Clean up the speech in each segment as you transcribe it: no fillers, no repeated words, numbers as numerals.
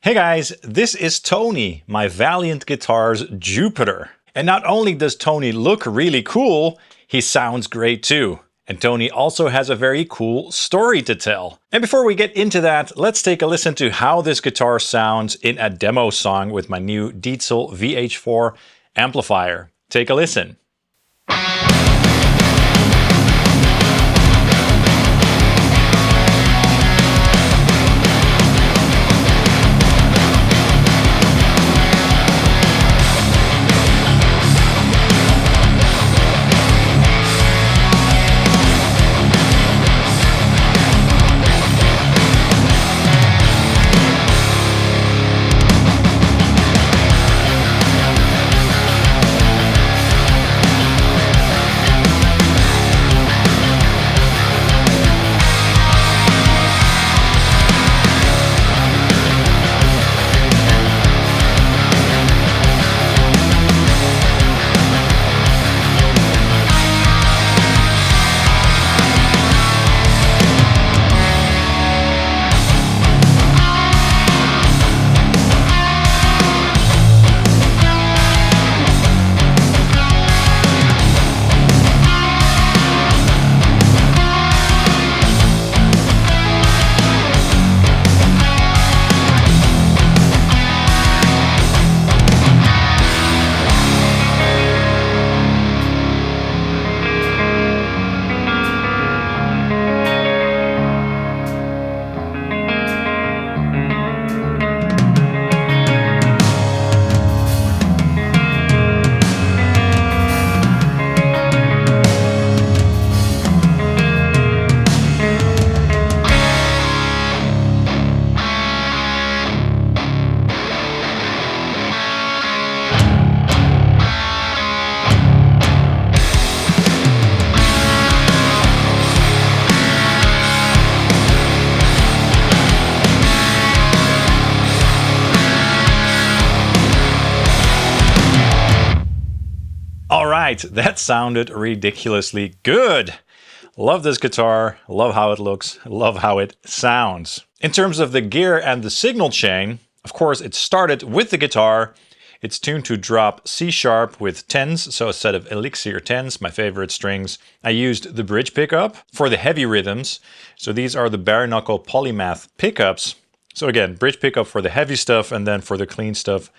Hey guys, this is Tony, my Valiant Guitars Jupiter. And not only does Tony look really cool, he sounds great too. And Tony also has a very cool story to tell. And before we get into that, let's take a listen to how this guitar sounds in a demo song with my new Diezel VH4 amplifier. Take a listen. Alright, that sounded ridiculously good. Love this guitar, love how it looks, love how it sounds. In terms of the gear and the signal chain, of course it started with the guitar. It's tuned to drop C# with 10s, so a set of Elixir 10s, my favorite strings. I used the bridge pickup for the heavy rhythms. So these are the Bareknuckle Polymath pickups. So again, bridge pickup for the heavy stuff, and then for the clean stuff,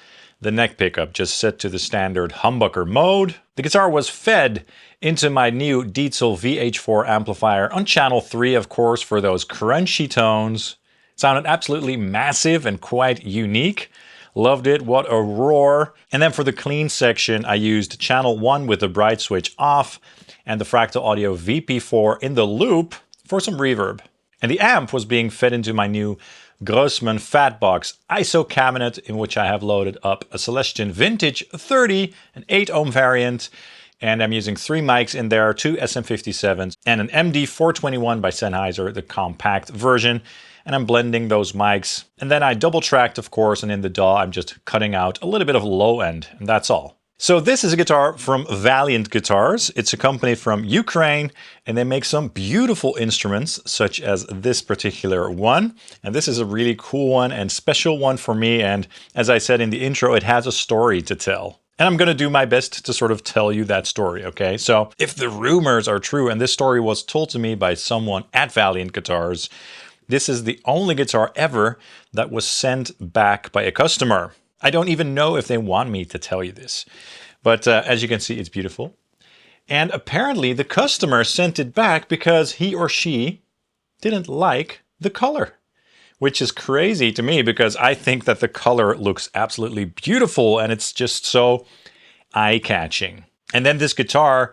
the neck pickup, just set to the standard humbucker mode. The guitar was fed into my new Diezel VH4 amplifier on channel 3, of course, for those crunchy tones. It sounded absolutely massive and quite unique. Loved it, what a roar. And then for the clean section, I used channel 1 with the bright switch off and the Fractal Audio VP4 in the loop for some reverb. And the amp was being fed into my new Grossman Fatbox ISO cabinet, in which I have loaded up a Celestion V30, an 8 ohm variant, and I'm using 3 mics in there, 2 SM57s and an MD421 by Sennheiser, the compact version. And I'm blending those mics. And then I double tracked, of course, and in the DAW I'm just cutting out a little bit of low end, and that's all. So this is a guitar from Valiant Guitars. It's a company from Ukraine, and they make some beautiful instruments, such as this particular one. And this is a really cool one and special one for me. And as I said in the intro, it has a story to tell. And I'm going to do my best to sort of tell you that story, okay? So if the rumors are true, and this story was told to me by someone at Valiant Guitars, this is the only guitar ever that was sent back by a customer. I don't even know if they want me to tell you this, but as you can see, it's beautiful. And apparently the customer sent it back because he or she didn't like the color, which is crazy to me because I think that the color looks absolutely beautiful and it's just so eye-catching. And then this guitar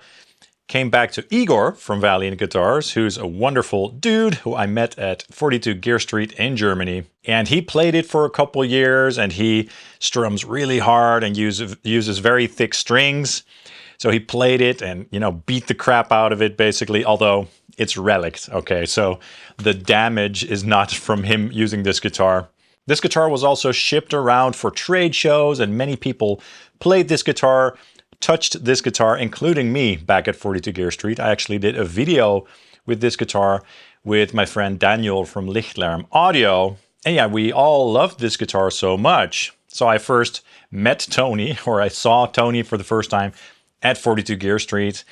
came back to Igor from Valiant Guitars, who's a wonderful dude who I met at 42 Gear Street in Germany. And he played it for a couple years, and he strums really hard and uses very thick strings. So he played it and, you know, beat the crap out of it basically, although it's relict, okay? So the damage is not from him using this guitar. This guitar was also shipped around for trade shows, and many people played this guitar, touched this guitar, including me back at 42 Gear Street. I actually did a video with this guitar with my friend Daniel from Lichtlarm Audio. And yeah, we all loved this guitar so much. So I first met Tony, or I saw Tony for the first time at 42 Gear Street.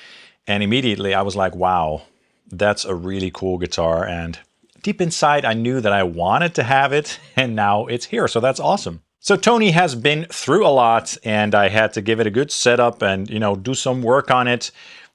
And immediately I was like, wow, that's a really cool guitar. And deep inside, I knew that I wanted to have it, and now it's here. So that's awesome. So Tony has been through a lot, and I had to give it a good setup and, you know, do some work on it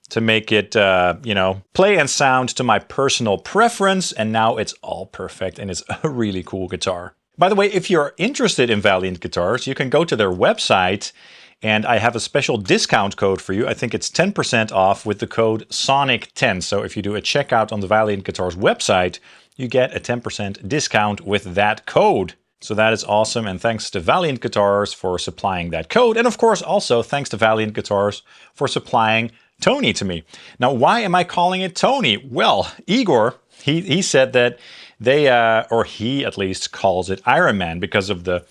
to make it, you know, play and sound to my personal preference. And now it's all perfect, and it's a really cool guitar. By the way, if you're interested in Valiant guitars, you can go to their website, and I have a special discount code for you. I think it's 10% off with the code SONIC10. So if you do a checkout on the Valiant Guitars website, you get a 10% discount with that code. So that is awesome, and thanks to Valiant Guitars for supplying that code. And of course, also thanks to Valiant Guitars for supplying Tony to me. Now, why am I calling it Tony? Well, Igor, he said that they, or he at least calls it Iron Man because of the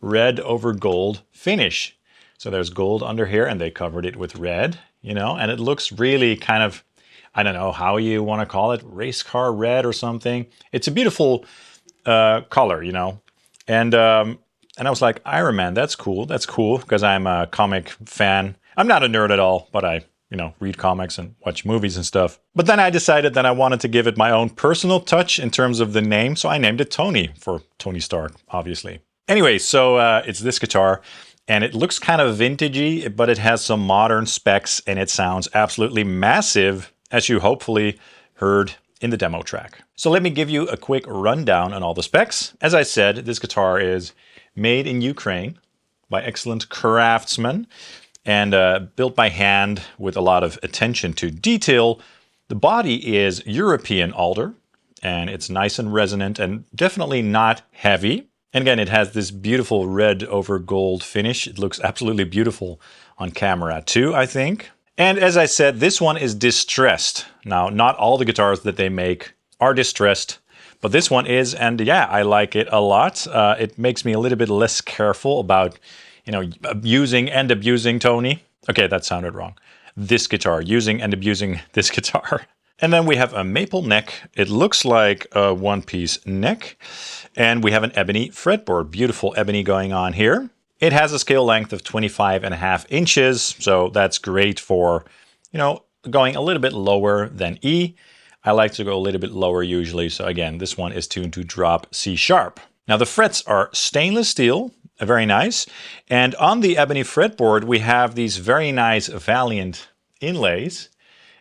red over gold finish. So there's gold under here, and they covered it with red, you know, and it looks really kind of, I don't know how you want to call it, race car red or something. It's a beautiful color, you know. And I was like, Iron Man, that's cool. That's cool, because I'm a comic fan. I'm not a nerd at all, but I, you know, read comics and watch movies and stuff. But then I decided that I wanted to give it my own personal touch in terms of the name, so I named it Tony, for Tony Stark, obviously. Anyway, so it's this guitar, and it looks kind of vintagey, but it has some modern specs, and it sounds absolutely massive, as you hopefully heard in the demo track. So let me give you a quick rundown on all the specs. As I said, this guitar is made in Ukraine by excellent craftsmen and built by hand with a lot of attention to detail. The body is European alder, and it's nice and resonant and definitely not heavy. And again, it has this beautiful red over gold finish. It looks absolutely beautiful on camera too, I think. And as I said, this one is distressed. Now, not all the guitars that they make are distressed, but this one is, and yeah, I like it a lot. It makes me a little bit less careful about, you know, using and abusing Tony. Okay, that sounded wrong. This guitar, using and abusing this guitar. And then we have a maple neck. It looks like a one-piece neck. And we have an ebony fretboard. Beautiful ebony going on here. It has a scale length of 25.5 inches, so that's great for, you know, going a little bit lower than E. I like to go a little bit lower usually, so again, this one is tuned to drop C sharp. Now the frets are stainless steel, very nice, and on the ebony fretboard we have these very nice Valiant inlays,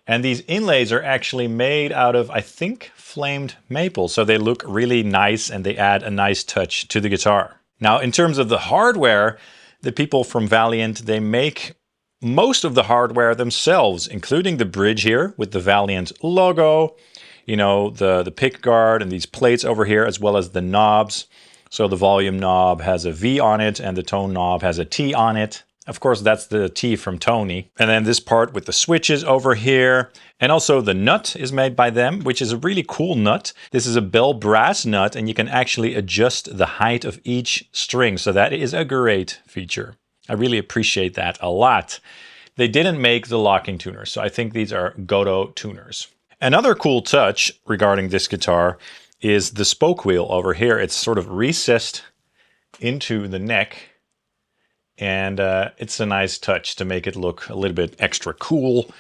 and these inlays are actually made out of, I think, flamed maple, so they look really nice and they add a nice touch to the guitar. Now, in terms of the hardware, the people from Valiant, they make most of the hardware themselves, including the bridge here with the Valiant logo, you know, the pick guard and these plates over here, as well as the knobs. So the volume knob has a V on it and the tone knob has a T on it. Of course, that's the T from Tony. And then this part with the switches over here. And also the nut is made by them, which is a really cool nut. This is a bell brass nut, and you can actually adjust the height of each string. So that is a great feature. I really appreciate that a lot. They didn't make the locking tuners, so I think these are Godot tuners. Another cool touch regarding this guitar is the spoke wheel over here. It's sort of recessed into the neck. And it's a nice touch to make it look a little bit extra cool.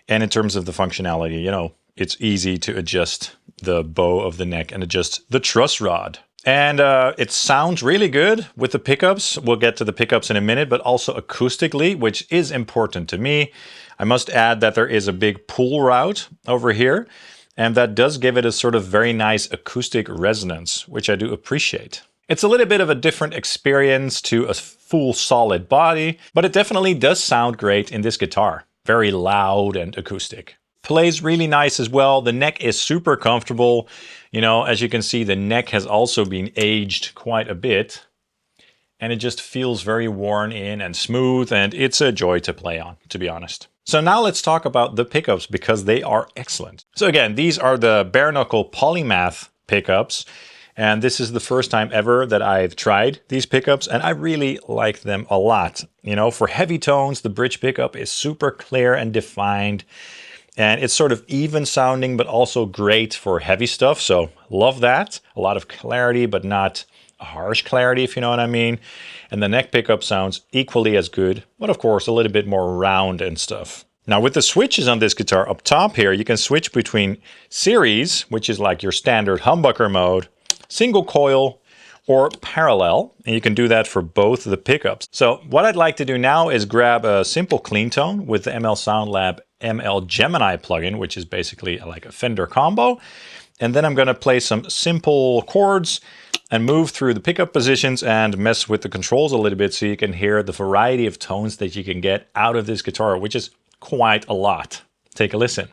And in terms of the functionality, you know, it's easy to adjust the bow of the neck and adjust the truss rod. And it sounds really good with the pickups. We'll get to the pickups in a minute, but also acoustically, which is important to me. I must add that there is a big pull route over here, and that does give it a sort of very nice acoustic resonance, which I do appreciate. It's a little bit of a different experience to a full solid body, but it definitely does sound great in this guitar. Very loud and acoustic. Plays really nice as well. The neck is super comfortable. You know, as you can see, the neck has also been aged quite a bit. And it just feels very worn in and smooth, and it's a joy to play on, to be honest. So now let's talk about the pickups, because they are excellent. So again, these are the Bareknuckle Polymath pickups. And this is the first time ever that I've tried these pickups, and I really like them a lot. You know, for heavy tones, the bridge pickup is super clear and defined, and it's sort of even sounding, but also great for heavy stuff. So love that. A lot of clarity, but not, harsh clarity, if you know what I mean. And the neck pickup sounds equally as good, but of course a little bit more round and stuff. Now with the switches on this guitar up top here, you can switch between series, which is like your standard humbucker mode, single coil, or parallel, and you can do that for both of the pickups. So what I'd like to do now is grab a simple clean tone with the ML Sound Lab ML Gemini plugin, which is basically like a Fender combo. And then I'm going to play some simple chords and move through the pickup positions and mess with the controls a little bit so you can hear the variety of tones that you can get out of this guitar, which is quite a lot. Take a listen.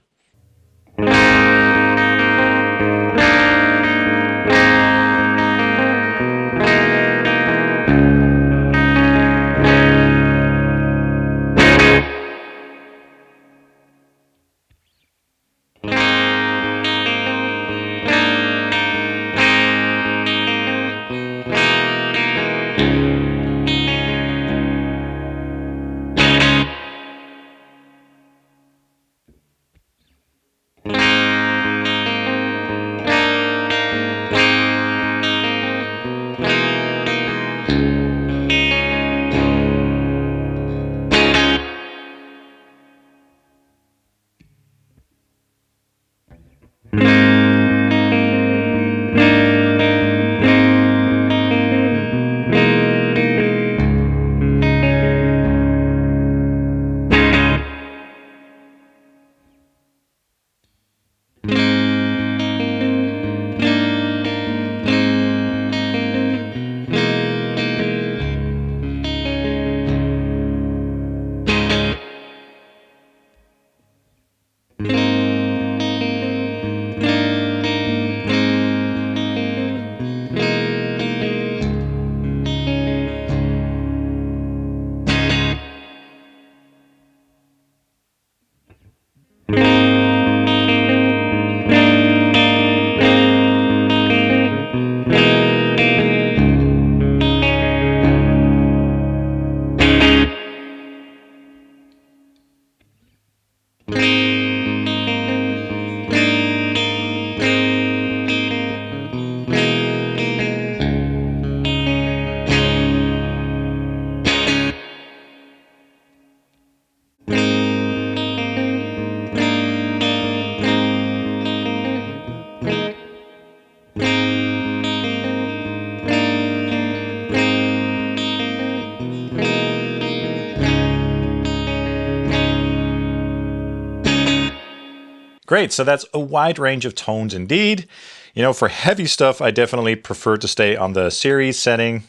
Great, so that's a wide range of tones indeed. You know, for heavy stuff, I definitely prefer to stay on the series setting,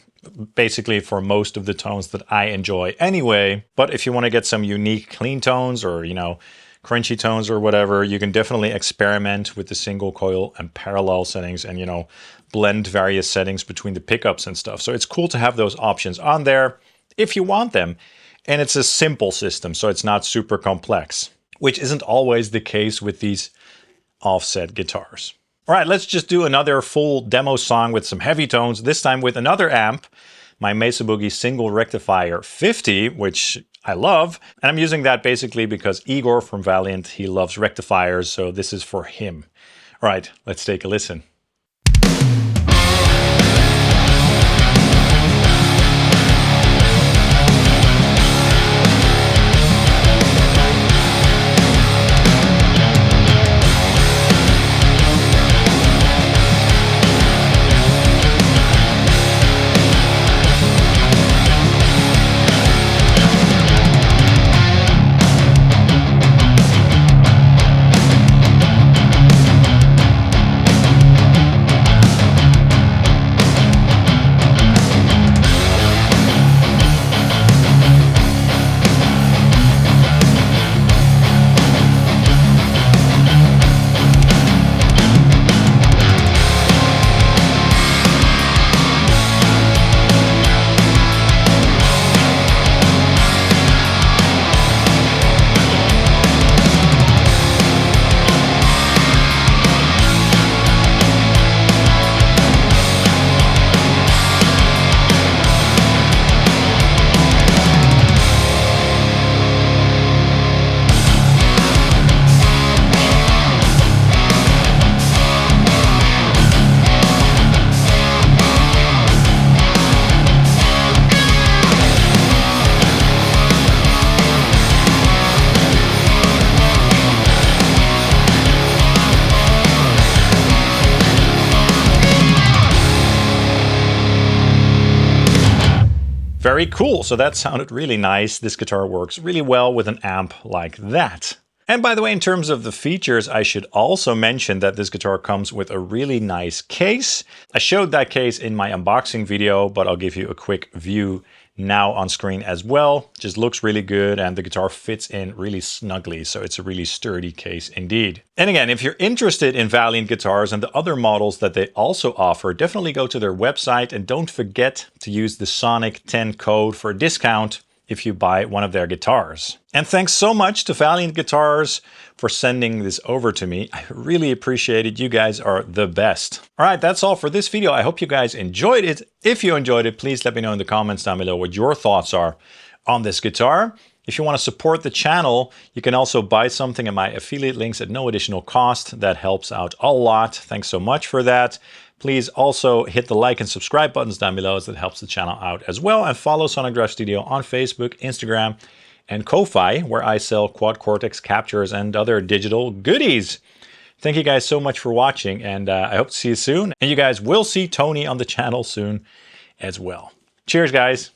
basically for most of the tones that I enjoy anyway. But if you want to get some unique clean tones or, you know, crunchy tones or whatever, you can definitely experiment with the single coil and parallel settings and, you know, blend various settings between the pickups and stuff. So it's cool to have those options on there if you want them. And it's a simple system, so it's not super complex, which isn't always the case with these offset guitars. All right, let's just do another full demo song with some heavy tones, this time with another amp, my Mesa Boogie single Rectifier 50, which I love. And I'm using that basically because Igor from Valiant, he loves rectifiers, so this is for him. All right, let's take a listen. Very cool. So that sounded really nice. This guitar works really well with an amp like that. And by the way, in terms of the features, I should also mention that this guitar comes with a really nice case. I showed that case in my unboxing video, but I'll give you a quick view now on screen as well. Just looks really good and the guitar fits in really snugly. So it's a really sturdy case indeed. And again, if you're interested in Valiant guitars and the other models that they also offer, definitely go to their website and don't forget to use the Sonic 10 code for a discount if you buy one of their guitars. And thanks so much to Valiant Guitars for sending this over to me. I really appreciate it. You guys are the best. All right, that's all for this video. I hope you guys enjoyed it. If you enjoyed it, please let me know in the comments down below what your thoughts are on this guitar. If you want to support the channel, you can also buy something at my affiliate links at no additional cost. That helps out a lot. Thanks so much for that. Please also hit the like and subscribe buttons down below as that helps the channel out as well. And follow Sonic Drive Studio on Facebook, Instagram, and Ko-Fi, where I sell quad cortex captures and other digital goodies. Thank you guys so much for watching, and I hope to see you soon. And you guys will see Tony on the channel soon as well. Cheers, guys.